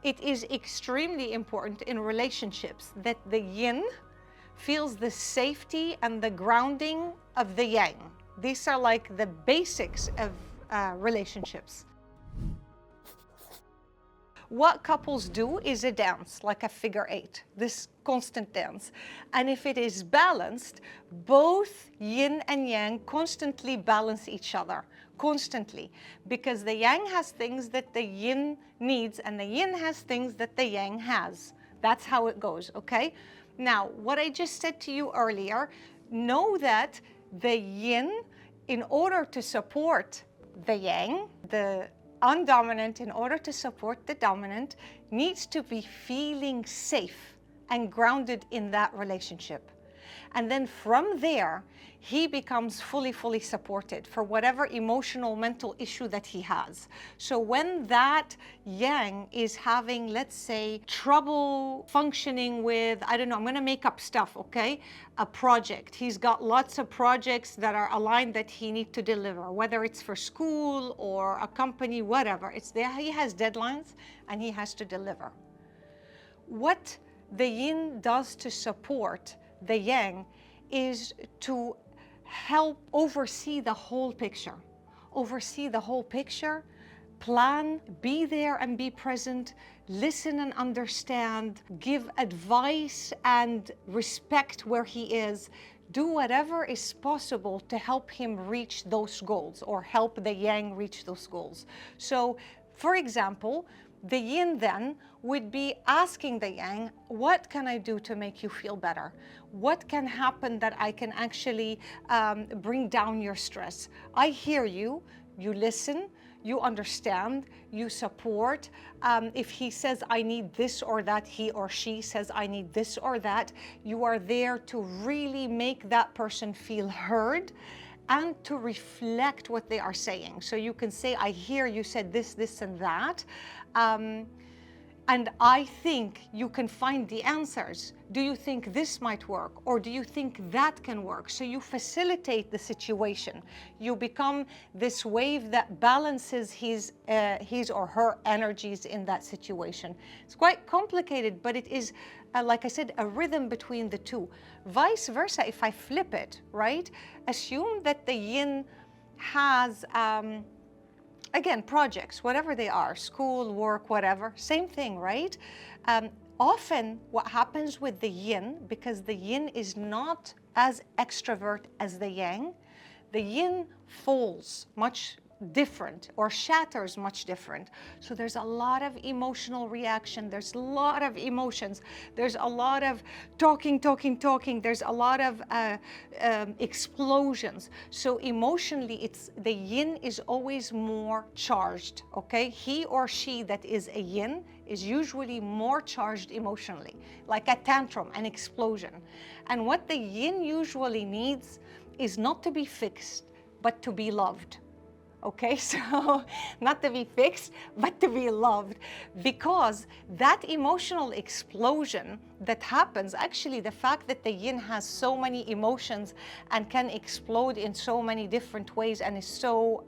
It is extremely important in relationships that the yin feels the safety and the grounding of the yang. These are like the basics of relationships. What couples do is a dance, like a figure eight, this constant dance. And if it is balanced, both yin and yang constantly balance each other, constantly. Because the yang has things that the yin needs, and the yin has things that the yang has. That's how it goes, okay? Now, what I just said to you earlier, know that the yin, in order to support the yang, the undominant, in order to support the dominant, needs to be feeling safe and grounded in that relationship. And then from there, he becomes fully supported for whatever emotional, mental issue that he has. So when that yang is having, let's say, trouble functioning with, I don't know, I'm going to make up stuff, okay? A project. He's got lots of projects that are aligned that he needs to deliver, whether it's for school or a company, whatever. It's there. He has deadlines and he has to deliver. What the yin does to support the yang is to help oversee the whole picture. Oversee the whole picture, plan, be there and be present, listen and understand, give advice and respect where he is. Do whatever is possible to help him reach those goals or help the yang reach those goals. So, for example, the yin then would be asking the yang, what can I do to make you feel better? What can happen that I can actually bring down your stress? I hear you, you listen, you understand, you support. If he says, I need this or that, he or she says, I need this or that, you are there to really make that person feel heard and to reflect what they are saying. So you can say, I hear you said this, this, and that. And I think you can find the answers. Do you think this might work? Or do you think that can work? So you facilitate the situation. You become this wave that balances his or her energies in that situation. It's quite complicated, but it is, like I said, a rhythm between the two. Vice versa, if I flip it, right? Assume that the yin has, again, projects, whatever they are, school, work, whatever, same thing, right? Often what happens with the yin, because the yin is not as extrovert as the yang, the yin falls much different or shatters much different. So there's a lot of emotional reaction. There's a lot of emotions. There's a lot of talking. There's a lot of explosions. So emotionally, it's the yin is always more charged, okay? He or she that is a yin is usually more charged emotionally, like a tantrum, an explosion. And what the yin usually needs is not to be fixed, but to be loved. Okay, so not to be fixed, but to be loved, because that emotional explosion that happens, actually the fact that the yin has so many emotions and can explode in so many different ways and is so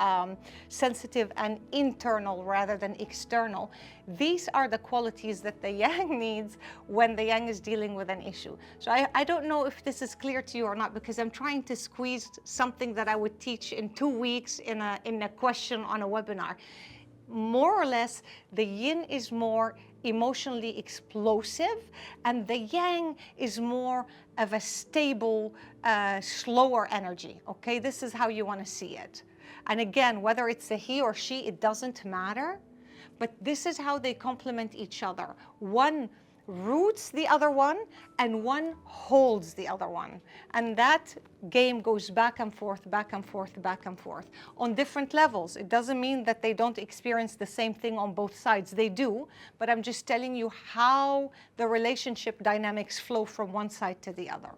sensitive and internal rather than external, these are the qualities that the yang needs when the yang is dealing with an issue. So I don't know if this is clear to you or not, because I'm trying to squeeze something that I would teach in 2 weeks in a question on a webinar. More or less, the yin is more emotionally explosive and the yang is more of a stable, slower energy, okay? This is how you want to see it. And again, whether it's a he or she, it doesn't matter, but this is how they complement each other. One roots the other one and one holds the other one. And that game goes back and forth on different levels. It doesn't mean that they don't experience the same thing on both sides. They do, but I'm just telling you how the relationship dynamics flow from one side to the other.